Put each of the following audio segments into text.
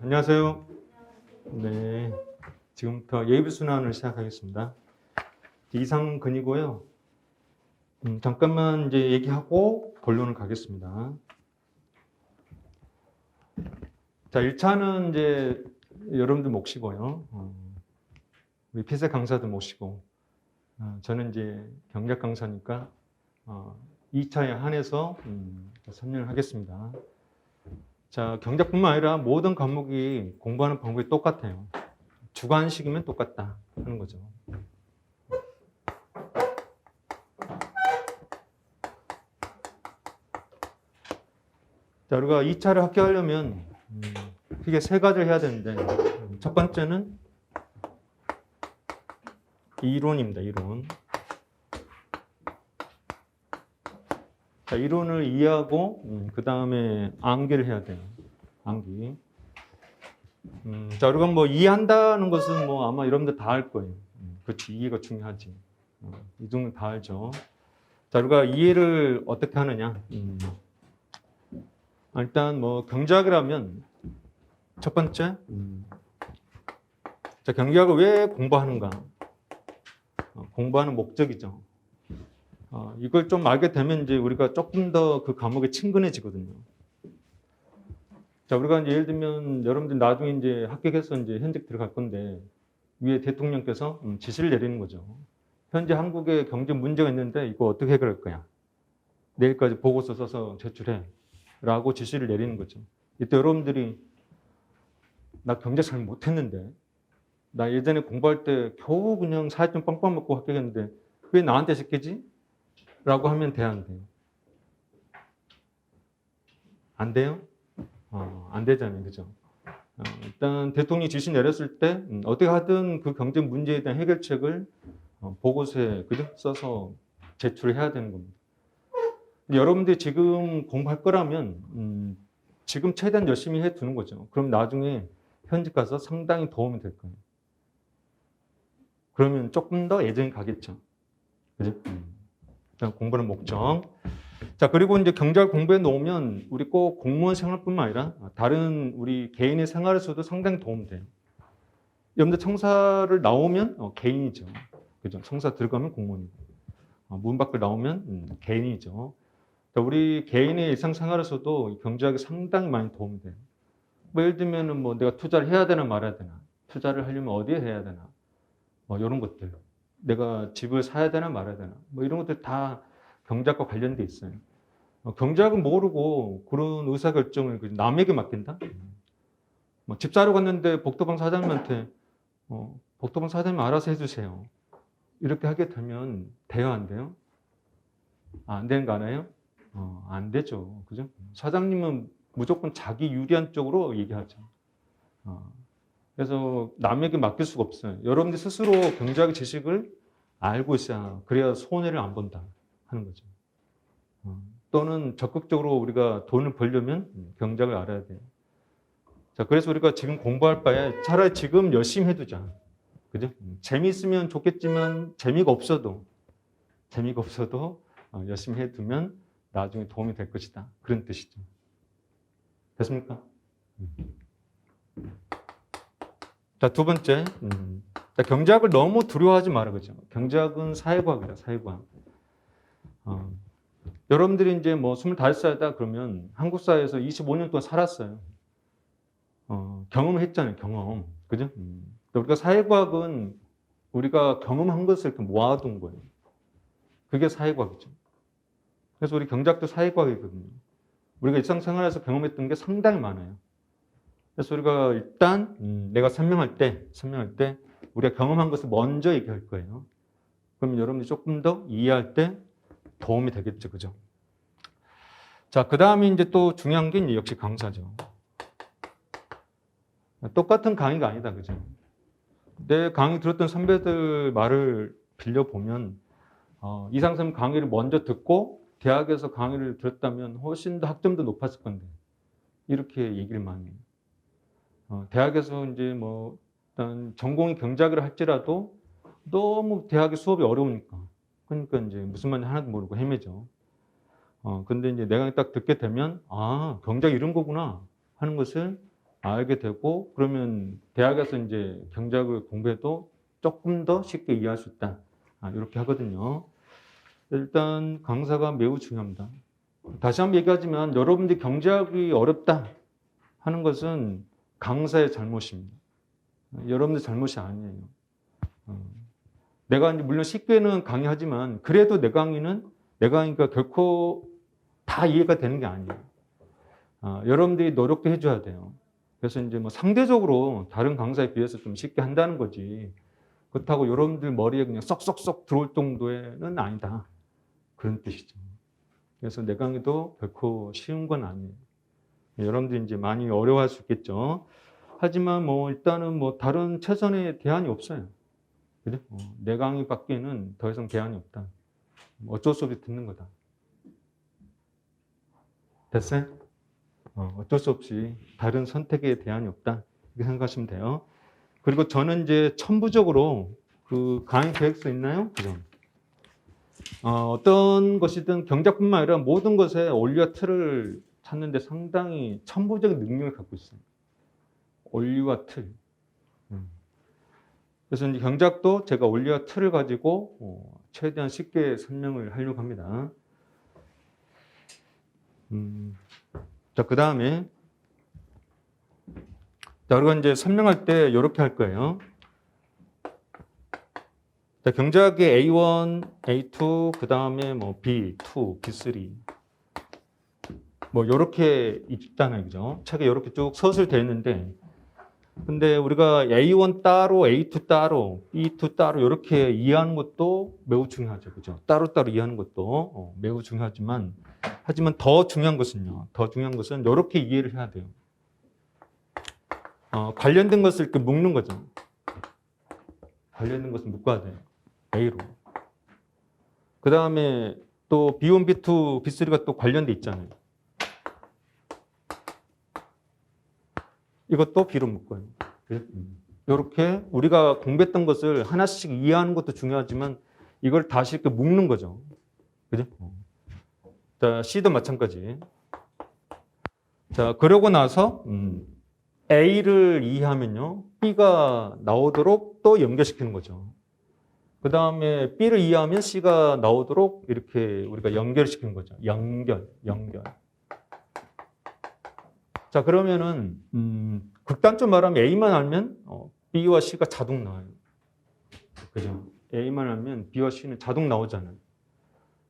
안녕하세요. 네, 지금부터 예비순환을 시작하겠습니다. 이상근이고요. 잠깐만 이제 얘기하고 본론을 가겠습니다. 자, 1차는 이제 여러분들 모시고요. 우리 피세 강사도 모시고, 저는 이제 경제학 강사니까 2차에 한해서 설명을 하겠습니다. 자, 경제뿐만 아니라 모든 과목이 공부하는 방법이 똑같아요. 주관식이면 똑같다 하는 거죠. 자, 우리가 2차를 합격하려면 크게 세 가지를 해야 되는데, 첫 번째는 이론입니다. 이론. 자, 이론을 이해하고 그 다음에 암기를 해야 돼요. 암기. 자, 우리가 뭐 이해한다는 것은 뭐 아마 여러분들 다 알 거예요. 그렇지, 이해가 중요하지. 이 정도는 다 알죠. 자, 우리가 이해를 어떻게 하느냐? 일단 뭐 경제학이라면 첫 번째, 자, 경제학을 왜 공부하는가? 공부하는 목적이죠. 이걸 좀 알게 되면 이제 우리가 조금 더 그 과목에 친근해지거든요. 자, 우리가 이제 예를 들면 여러분들 나중에 이제 합격해서 이제 현직 들어갈 건데 위에 대통령께서 지시를 내리는 거죠. 현재 한국에 경제 문제가 있는데 이거 어떻게 해결할 거야? 내일까지 보고서 써서 제출해. 라고 지시를 내리는 거죠. 이때 여러분들이 나 경제 잘 못했는데 나 예전에 공부할 때 겨우 그냥 사회점 빵빵 먹고 합격했는데 왜 나한테 시키지? 라고 하면 돼야 안 돼요? 안 돼요? 안 되잖아요. 그죠? 일단 대통령이 지시 내렸을 때 어떻게 하든 그 경제 문제에 대한 해결책을 보고서에 그죠? 써서 제출해야 되는 겁니다. 여러분들이 지금 공부할 거라면 지금 최대한 열심히 해두는 거죠. 그럼 나중에 현직 가서 상당히 도움이 될 거예요. 그러면 조금 더 예전에 가겠죠. 그죠? 공부는 목적. 자, 그리고 이제 경제학 공부해 놓으면 우리 꼭 공무원 생활뿐만 아니라 다른 우리 개인의 생활에서도 상당히 도움이 돼요. 여러분들 청사를 나오면 개인이죠. 그죠? 청사 들어가면 공무원이고. 문 밖을 나오면 개인이죠. 우리 개인의 일상생활에서도 경제학이 상당히 많이 도움이 돼요. 뭐 예를 들면은 뭐 내가 투자를 해야 되나 말아야 되나, 투자를 하려면 어디에 해야 되나, 뭐 이런 것들, 내가 집을 사야 되나 말아야 되나, 뭐 이런 것들 다 경제학과 관련돼 있어요. 경제학은 모르고 그런 의사결정을 남에게 맡긴다? 뭐 집 사러 갔는데 복도방 사장님한테 복도방 사장님 알아서 해주세요. 이렇게 하게 되면 돼요, 안 돼요? 안 되는 거 아니에요? 안 되죠. 그죠? 사장님은 무조건 자기 유리한 쪽으로 얘기하죠. 그래서 남에게 맡길 수가 없어요. 여러분들 스스로 경제학의 지식을 알고 있어야 그래야 손해를 안 본다 하는 거죠. 또는 적극적으로 우리가 돈을 벌려면 경제학을 알아야 돼요. 자, 그래서 우리가 지금 공부할 바에 차라리 지금 열심히 해두자. 그죠? 재미있으면 좋겠지만 재미가 없어도 열심히 해두면 나중에 도움이 될 것이다. 그런 뜻이죠. 됐습니까? 자, 두 번째. 자, 경제학을 너무 두려워하지 말아, 그죠? 경제학은 사회과학이다, 사회과학. 여러분들이 이제 뭐 25살이다 그러면 한국 사회에서 25년 동안 살았어요. 경험을 했잖아요, 경험. 그죠? 우리가 사회과학은 우리가 경험한 것을 이렇게 모아둔 거예요. 그게 사회과학이죠. 그래서 우리 경제학도 사회과학이거든요. 우리가 일상생활에서 경험했던 게 상당히 많아요. 그래서 우리가 일단 내가 설명할 때 우리가 경험한 것을 먼저 얘기할 거예요. 그러면 여러분들이 조금 더 이해할 때 도움이 되겠죠. 그죠? 자, 그 다음에 이제 또 중요한 게 역시 강사죠. 똑같은 강의가 아니다. 그죠? 내 강의 들었던 선배들 말을 빌려보면 이상선 강의를 먼저 듣고 대학에서 강의를 들었다면 훨씬 더 학점도 높았을 건데 이렇게 얘기를 많이 해요. 대학에서 이제 뭐 일단 전공이 경제학이라 할지라도 너무 대학의 수업이 어려우니까 그러니까 이제 무슨 말인지 하나도 모르고 헤매죠. 근데 이제 내가 딱 듣게 되면 경제학 이런 거구나 하는 것을 알게 되고 그러면 대학에서 이제 경제학을 공부해도 조금 더 쉽게 이해할 수 있다. 이렇게 하거든요. 일단 강사가 매우 중요합니다. 다시 한번 얘기하지만 여러분들이 경제학이 어렵다 하는 것은 강사의 잘못입니다. 여러분들 잘못이 아니에요. 내가 이제 물론 쉽게는 강의하지만 그래도 내 강의가 결코 다 이해가 되는 게 아니에요. 여러분들이 노력도 해줘야 돼요. 그래서 이제 뭐 상대적으로 다른 강사에 비해서 좀 쉽게 한다는 거지. 그렇다고 여러분들 머리에 그냥 쏙쏙쏙 들어올 정도는 아니다. 그런 뜻이죠. 그래서 내 강의도 결코 쉬운 건 아니에요. 여러분들이 이제 많이 어려워할 수 있겠죠. 하지만 뭐 일단은 뭐 다른 최선의 대안이 없어요. 그죠? 내 강의 밖에는 더 이상 대안이 없다. 어쩔 수 없이 듣는 거다. 됐어요? 어쩔 수 없이 다른 선택의 대안이 없다. 이렇게 생각하시면 돼요. 그리고 저는 이제 천부적으로 그 강의 계획서 있나요? 그죠? 어떤 것이든 경제뿐만 아니라 모든 것에 원리와 틀을 찾는데 상당히 천부적인 능력을 갖고 있어요. 원리와 틀. 그래서 이제 경제학도 제가 원리와 틀을 가지고 최대한 쉽게 설명을 하려고 합니다. 자, 그 다음에 우리가 이제 설명할 때 이렇게 할 거예요. 자, 경제학의 A1, A2, 그 다음에 뭐 B2, B3 뭐 이렇게 있잖아요, 그죠? 책에 이렇게 쭉 서술되어 있는데, 근데 우리가 A1 따로, A2 따로, B2 따로 이렇게 이해하는 것도 매우 중요하죠, 그죠? 따로따로 이해하는 것도 매우 중요하지만, 하지만 더 중요한 것은요, 이렇게 이해를 해야 돼요. 관련된 것을 이렇게 묶는 거죠. 관련된 것을 묶어야 돼요. A로. 그 다음에 또 B1, B2, B3가 또 관련돼 있잖아요. 이것도 B로 묶어요. 이렇게 우리가 공부했던 것을 하나씩 이해하는 것도 중요하지만 이걸 다시 이렇게 묶는 거죠. 그죠? 자, C도 마찬가지. 자, 그러고 나서 A를 이해하면요, B가 나오도록 또 연결시키는 거죠. 그 다음에 B를 이해하면 C가 나오도록 이렇게 우리가 연결시키는 거죠. 연결. 자, 그러면은 극단적으로 말하면 A만 알면 B와 C가 자동 나와요. 그죠? A만 알면 B와 C는 자동 나오잖아요.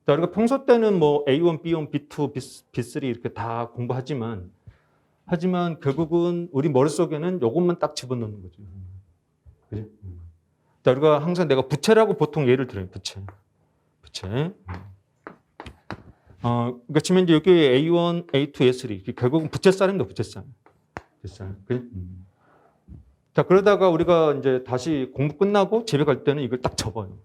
자, 우리가 평소 때는 뭐 A1, B1, B2, B3 이렇게 다 공부하지만 결국은 우리 머릿속에는 이것만 딱 집어넣는 거죠. 그죠? 자, 우리가 항상 내가 부채라고 보통 예를 들어요. 부채. 그러니까 치면 이제 여기 A1, A2, A3 결국은 부채살입니다. 부채살. 그래? 자, 그러다가 우리가 이제 다시 공부 끝나고 집에 갈 때는 이걸 딱 접어요.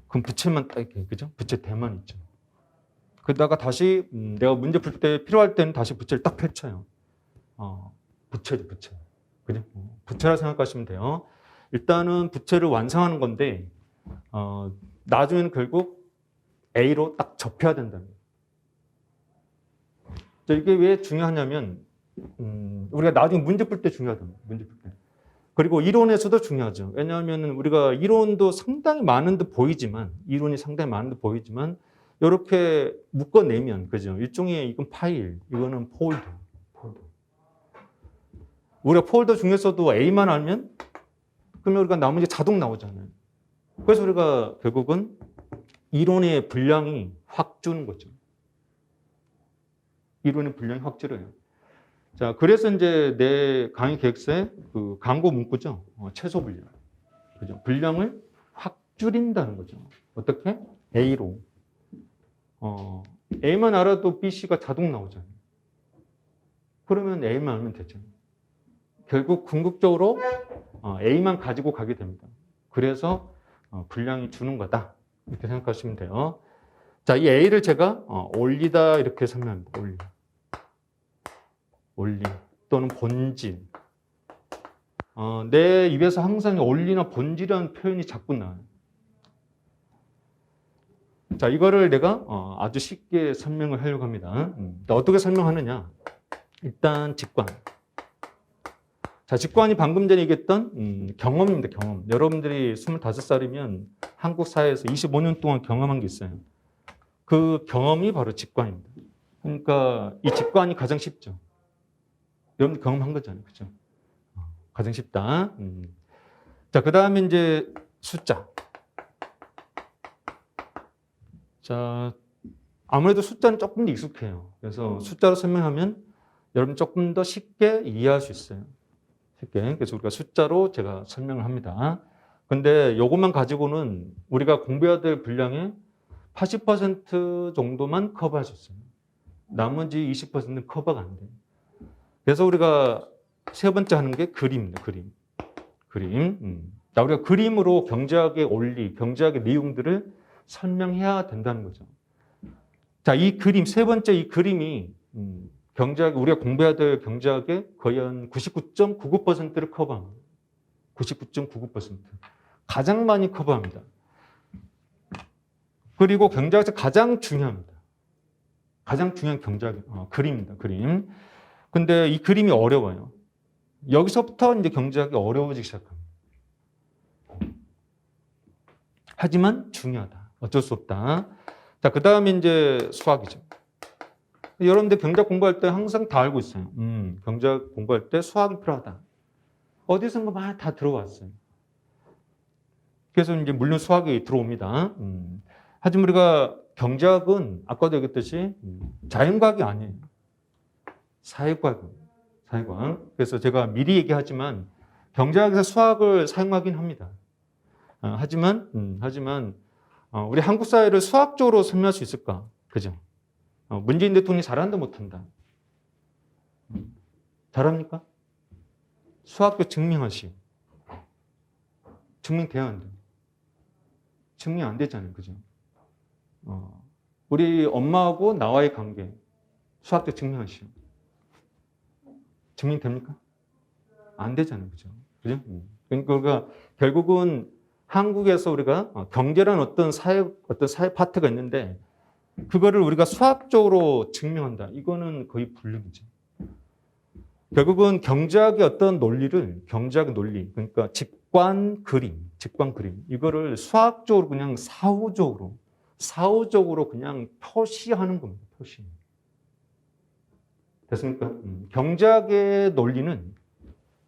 그럼 부채만 딱 이렇게, 그죠? 부채 대만 있죠. 그러다가 다시 내가 문제 풀 때 필요할 때는 다시 부채를 딱 펼쳐요. 부채죠, 부채. 그죠? 부채라 생각하시면 돼요. 일단은 부채를 완성하는 건데, 나중에는 결국 A로 딱 접혀야 된다는 거예요. 이게 왜 중요하냐면, 우리가 나중에 문제 풀 때 중요하다. 문제 풀 때. 그리고 이론에서도 중요하죠. 왜냐하면 우리가 이론도 상당히 많은 듯 보이지만, 이렇게 묶어내면, 그죠? 일종의 이건 파일, 이거는 폴더. 우리가 폴더 중에서도 A만 알면, 그러면 우리가 나머지 자동 나오잖아요. 그래서 우리가 결국은 이론의 분량이 확 주는 거죠. 이론의 분량이 확 줄어요. 자, 그래서 이제 내 강의 계획서에 그 광고 문구죠. 최소 분량. 그죠? 분량을 확 줄인다는 거죠. 어떻게? A로. A만 알아도 B, C가 자동 나오잖아요. 그러면 A만 알면 되죠. 결국 궁극적으로 A만 가지고 가게 됩니다. 그래서 분량이 주는 거다. 이렇게 생각하시면 돼요. 자, 이 A를 제가 올리다 이렇게 설명합니다. 원리 또는 본질. 내 입에서 항상 원리나 본질이라는 표현이 자꾸 나와요. 자, 이거를 내가 아주 쉽게 설명을 하려고 합니다. 어떻게 설명하느냐? 일단 직관. 자, 직관이 방금 전에 얘기했던 경험입니다. 경험. 여러분들이 25살이면 한국 사회에서 25년 동안 경험한 게 있어요. 그 경험이 바로 직관입니다. 그러니까 이 직관이 가장 쉽죠. 여러분들 경험한 거잖아요. 그죠? 가장 쉽다. 자, 그 다음에 이제 숫자. 자, 아무래도 숫자는 조금 더 익숙해요. 그래서 숫자로 설명하면 여러분 조금 더 쉽게 이해할 수 있어요. 쉽게. 그래서 우리가 숫자로 제가 설명을 합니다. 근데 이것만 가지고는 우리가 공부해야 될 분량의 80% 정도만 커버할 수 있어요. 나머지 20%는 커버가 안 돼요. 그래서 우리가 세 번째 하는 게 그림입니다. 그림. 자, 우리가 그림으로 경제학의 원리, 경제학의 내용들을 설명해야 된다는 거죠. 자, 이 그림, 세 번째 이 그림이 경제학, 우리가 공부해야 될 경제학의 거의 한 99.99%를 커버합니다. 99.99%. 가장 많이 커버합니다. 그리고 경제학에서 가장 중요합니다. 가장 중요한 경제학, 그림입니다. 그림. 근데 이 그림이 어려워요. 여기서부터 이제 경제학이 어려워지기 시작합니다. 하지만 중요하다. 어쩔 수 없다. 자, 그 다음에 이제 수학이죠. 여러분들 경제학 공부할 때 항상 다 알고 있어요. 경제학 공부할 때 수학이 필요하다. 어디선가 막 다 들어왔어요. 그래서 이제 물론 수학이 들어옵니다. 하지만 우리가 경제학은 아까도 얘기했듯이 자연과학이 아니에요. 사회과학입니다. 사회과학. 그래서 제가 미리 얘기하지만 경제학에서 수학을 사용하긴 합니다. 하지만 우리 한국 사회를 수학적으로 설명할 수 있을까? 그죠? 문재인 대통령이 잘한다 못한다? 잘합니까? 수학적 증명하시오. 증명돼야 안 돼요. 증명 안 되잖아요. 그죠? 우리 엄마하고 나와의 관계 수학적 증명하시오. 증명됩니까? 안 되잖아요. 그죠? 그죠? 그러니까 결국은 한국에서 우리가 경제라는 어떤 사회 파트가 있는데 그거를 우리가 수학적으로 증명한다. 이거는 거의 불능이죠. 결국은 경제학의 어떤 논리를 경제학의 논리, 그러니까 직관 그림, 이거를 수학적으로 그냥 사후적으로 그냥 표시하는 겁니다. 표시. 됐습니까? 경제학의 논리는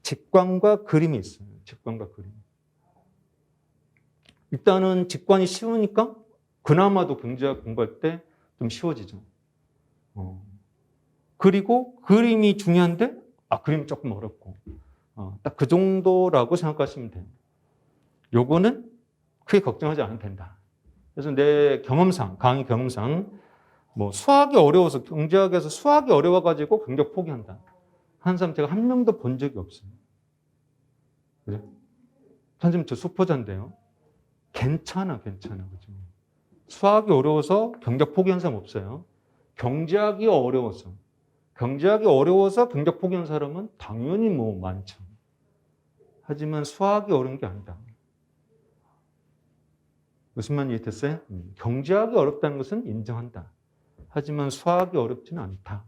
직관과 그림이 있어요. 직관과 그림. 일단은 직관이 쉬우니까 그나마도 경제학 공부할 때 좀 쉬워지죠. 그리고 그림이 중요한데 그림이 조금 어렵고 딱 그 정도라고 생각하시면 돼요. 요거는 크게 걱정하지 않아도 된다. 그래서 내 경험상, 강의 경험상 뭐 수학이 어려워서 경제학에서 수학이 어려워가지고 경제학 포기한다 하는 사람 제가 한 명도 본 적이 없어요. 그래? 선생님 저 수포자인데요. 괜찮아. 그죠? 수학이 어려워서 경제학 포기한 사람 없어요. 경제학이 어려워서 경제학 포기한 사람은 당연히 뭐 많죠. 하지만 수학이 어려운 게 아니다. 무슨 말인지 이해됐어요? 경제학이 어렵다는 것은 인정한다. 하지만 수학이 어렵지는 않다.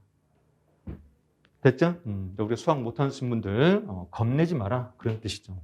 됐죠? 우리 수학 못하는 분들 겁내지 마라. 그런 뜻이죠.